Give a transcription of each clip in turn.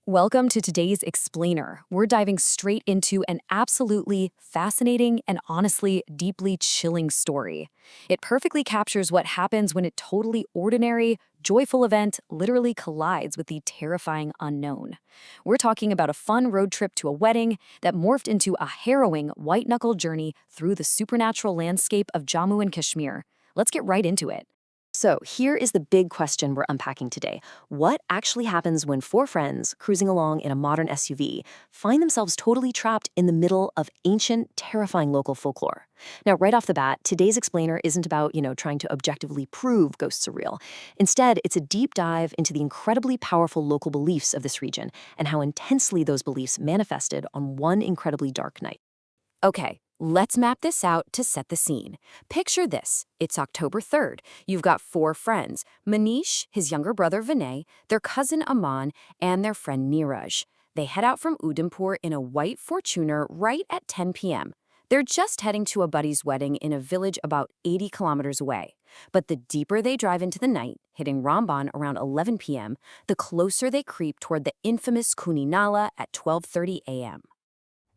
Welcome to today's Explainer. We're diving straight into an absolutely fascinating and honestly deeply chilling story. It perfectly captures what happens when a totally ordinary, joyful event literally collides with the terrifying unknown. We're talking about a fun road trip to a wedding that morphed into a harrowing white-knuckle journey through the supernatural landscape of Jammu and Kashmir. Let's get right into it. So here is the big question we're unpacking today. What actually happens when four friends cruising along in a modern SUV find themselves totally trapped in the middle of ancient, terrifying local folklore? Now, right off the bat, today's explainer isn't about, trying to objectively prove ghosts are real. Instead, it's a deep dive into the incredibly powerful local beliefs of this region and how intensely those beliefs manifested on one incredibly dark night. Okay, let's map this out to set the scene. Picture this. It's October 3rd. You've got four friends, Manish, his younger brother Vinay, their cousin Aman, and their friend Neeraj. They head out from Udhampur in a white Fortuner right at 10 p.m. They're just heading to a buddy's wedding in a village about 80 kilometers away. But the deeper they drive into the night, hitting Ramban around 11 p.m., the closer they creep toward the infamous Khooni Nala at 12:30 a.m.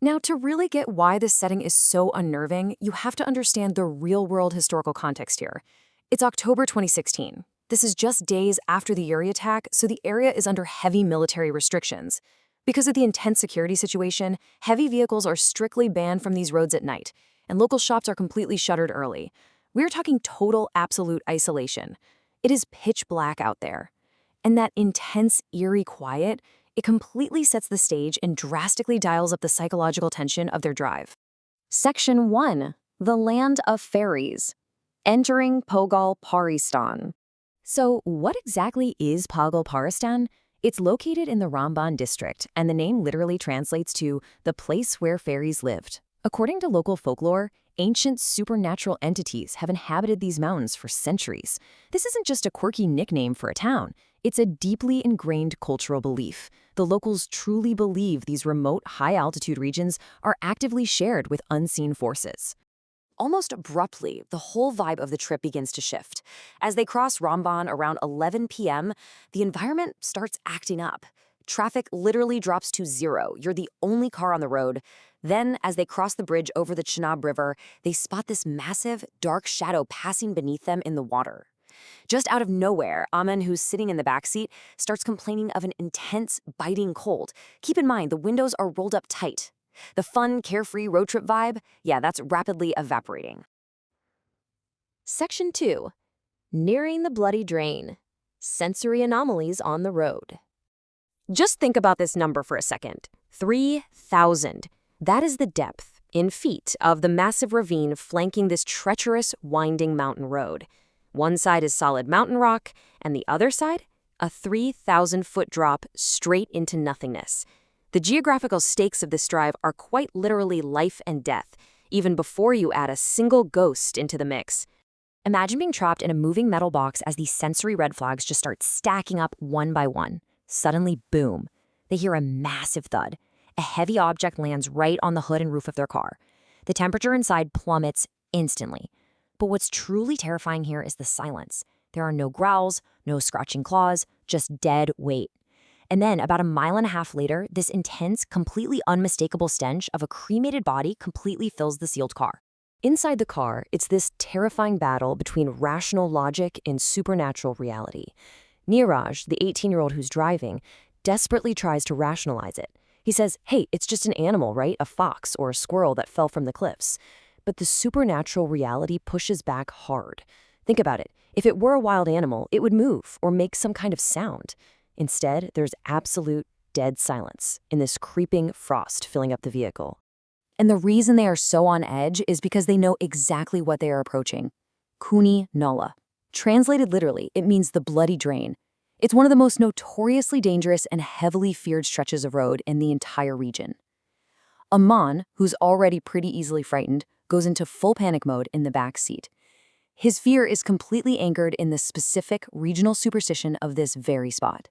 Now, to really get why this setting is so unnerving, you have to understand the real-world historical context here. It's October 2016. This is just days after the Uri attack, so the area is under heavy military restrictions. Because of the intense security situation, heavy vehicles are strictly banned from these roads at night, and local shops are completely shuttered early. We're talking total, absolute isolation. It is pitch black out there. And that intense, eerie quiet, it completely sets the stage and drastically dials up the psychological tension of their drive. Section 1. The Land of Fairies. Entering Pogal Paristan. So, what exactly is Pogal Paristan? It's located in the Ramban district, and the name literally translates to the place where fairies lived. According to local folklore, ancient supernatural entities have inhabited these mountains for centuries. This isn't just a quirky nickname for a town. It's a deeply ingrained cultural belief. The locals truly believe these remote, high-altitude regions are actively shared with unseen forces. Almost abruptly, the whole vibe of the trip begins to shift. As they cross Ramban around 11 p.m., the environment starts acting up. Traffic literally drops to zero. You're the only car on the road. Then, as they cross the bridge over the Chenab River, they spot this massive, dark shadow passing beneath them in the water. Just out of nowhere, Aman, who's sitting in the backseat, starts complaining of an intense, biting cold. Keep in mind, the windows are rolled up tight. The fun, carefree road trip vibe, that's rapidly evaporating. Section 2. Nearing the Bloody Drain. Sensory anomalies on the road. Just think about this number for a second. 3,000. That is the depth, in feet, of the massive ravine flanking this treacherous, winding mountain road. One side is solid mountain rock, and the other side, a 3,000-foot drop straight into nothingness. The geographical stakes of this drive are quite literally life and death, even before you add a single ghost into the mix. Imagine being trapped in a moving metal box as these sensory red flags just start stacking up one by one. Suddenly, boom, they hear a massive thud. A heavy object lands right on the hood and roof of their car. The temperature inside plummets instantly. But what's truly terrifying here is the silence. There are no growls, no scratching claws, just dead weight. And then, about a mile and a half later, this intense, completely unmistakable stench of a cremated body completely fills the sealed car. Inside the car, it's this terrifying battle between rational logic and supernatural reality. Neeraj, the 18-year-old who's driving, desperately tries to rationalize it. He says, hey, it's just an animal, right? A fox or a squirrel that fell from the cliffs. But the supernatural reality pushes back hard. Think about it. If it were a wild animal, it would move or make some kind of sound. Instead, there's absolute dead silence in this creeping frost filling up the vehicle. And the reason they are so on edge is because they know exactly what they are approaching. Khooni Nala. Translated literally, it means the bloody drain. It's one of the most notoriously dangerous and heavily feared stretches of road in the entire region. Aman, who's already pretty easily frightened, goes into full panic mode in the back seat. His fear is completely anchored in the specific regional superstition of this very spot.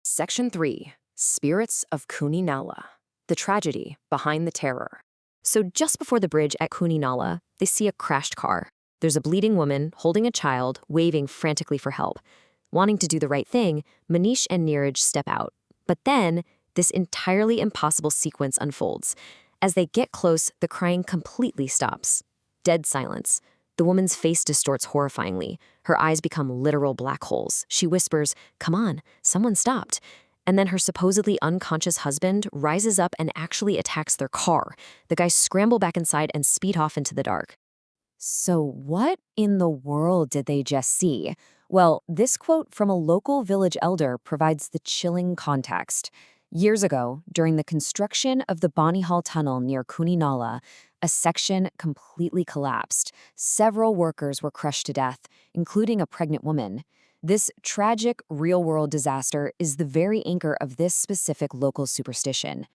Section 3. Spirits of Khooni Nala. The tragedy behind the terror. So just before the bridge at Khooni Nala, they see a crashed car. There's a bleeding woman holding a child, waving frantically for help. Wanting to do the right thing, Manish and Neeraj step out. But then, This entirely impossible sequence unfolds. As they get close, the crying completely stops. Dead silence. The woman's face distorts horrifyingly. Her eyes become literal black holes. She whispers, "Come on, someone stopped." And then her supposedly unconscious husband rises up and actually attacks their car. The guys scramble back inside and speed off into the dark. So what in the world did they just see? Well, this quote from a local village elder provides the chilling context. Years ago, during the construction of the Bani Hall Tunnel near Khooni, a section completely collapsed. Several workers were crushed to death, including a pregnant woman. This tragic, real-world disaster is the very anchor of this specific local superstition.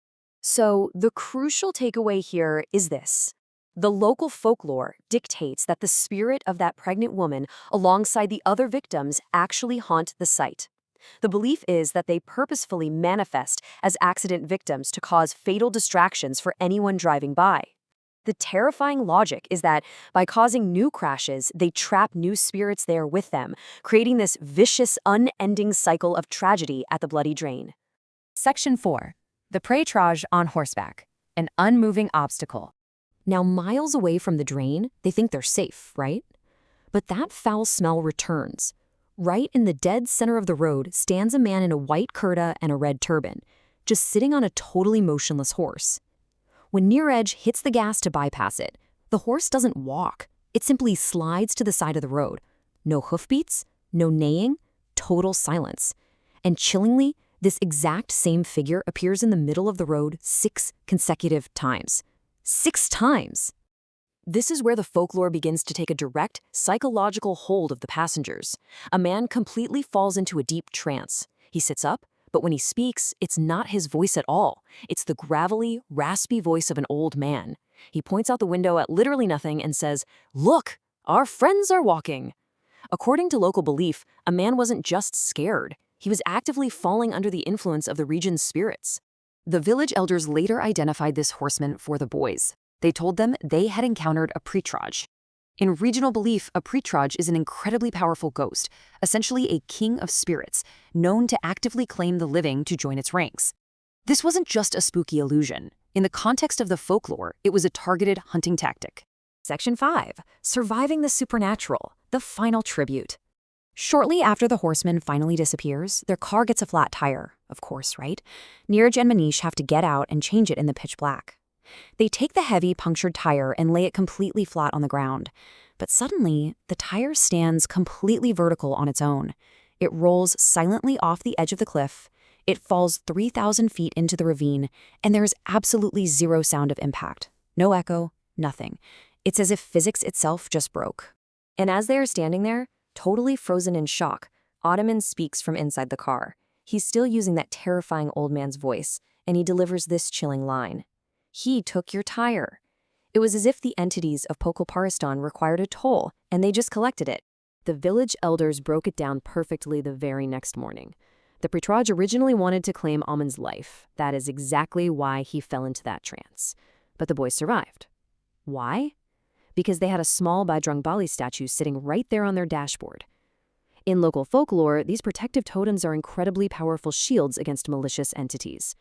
So, the crucial takeaway here is this. The local folklore dictates that the spirit of that pregnant woman, alongside the other victims, actually haunt the site. The belief is that they purposefully manifest as accident victims to cause fatal distractions for anyone driving by. The terrifying logic is that by causing new crashes, they trap new spirits there with them, creating this vicious, unending cycle of tragedy at the Bloody Drain. Section 4. The Prétrage on horseback, an unmoving obstacle. Now, miles away from the drain, they think they're safe, right? But that foul smell returns. Right in the dead center of the road stands a man in a white kurta and a red turban, just sitting on a totally motionless horse. When Near Edge hits the gas to bypass it, the horse doesn't walk. It simply slides to the side of the road. No hoofbeats, no neighing, total silence. And chillingly, this exact same figure appears in the middle of the road 6 consecutive times. 6 times! This is where the folklore begins to take a direct, psychological hold of the passengers. A man completely falls into a deep trance. He sits up, but when he speaks, it's not his voice at all. It's the gravelly, raspy voice of an old man. He points out the window at literally nothing and says, "Look, our friends are walking." According to local belief, a man wasn't just scared. He was actively falling under the influence of the region's spirits. The village elders later identified this horseman for the boys. They told them they had encountered a Prétrage. In regional belief, a Prétrage is an incredibly powerful ghost, essentially a king of spirits, known to actively claim the living to join its ranks. This wasn't just a spooky illusion. In the context of the folklore, it was a targeted hunting tactic. Section 5. Surviving the supernatural, the final tribute. Shortly after the horseman finally disappears, their car gets a flat tire, of course, right? Neeraj and Manish have to get out and change it in the pitch black. They take the heavy, punctured tire and lay it completely flat on the ground. But suddenly, the tire stands completely vertical on its own. It rolls silently off the edge of the cliff. It falls 3,000 feet into the ravine, and there is absolutely zero sound of impact. No echo, nothing. It's as if physics itself just broke. And as they are standing there, totally frozen in shock, Ottoman speaks from inside the car. He's still using that terrifying old man's voice, and he delivers this chilling line. "He took your tire." It was as if the entities of Pokolparistan required a toll, and they just collected it. The village elders broke it down perfectly the very next morning. The Prétrage originally wanted to claim Aman's life. That is exactly why he fell into that trance. But the boys survived. Why? Because they had a small Bajrang Bali statue sitting right there on their dashboard. In local folklore, these protective totems are incredibly powerful shields against malicious entities.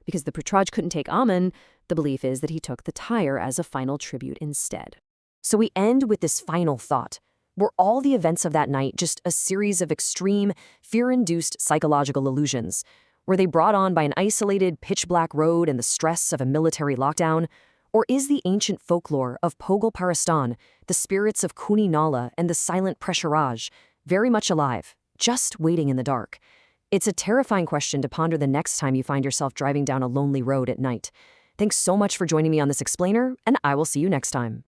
Because the Prétrage couldn't take Aman, the belief is that he took the tire as a final tribute instead. So we end with this final thought. Were all the events of that night just a series of extreme, fear-induced psychological illusions? Were they brought on by an isolated, pitch-black road and the stress of a military lockdown? Or is the ancient folklore of Pokolparistan, the spirits of Khooni Nala and the silent Prétrage, very much alive, just waiting in the dark? It's a terrifying question to ponder the next time you find yourself driving down a lonely road at night. Thanks so much for joining me on this explainer, and I will see you next time.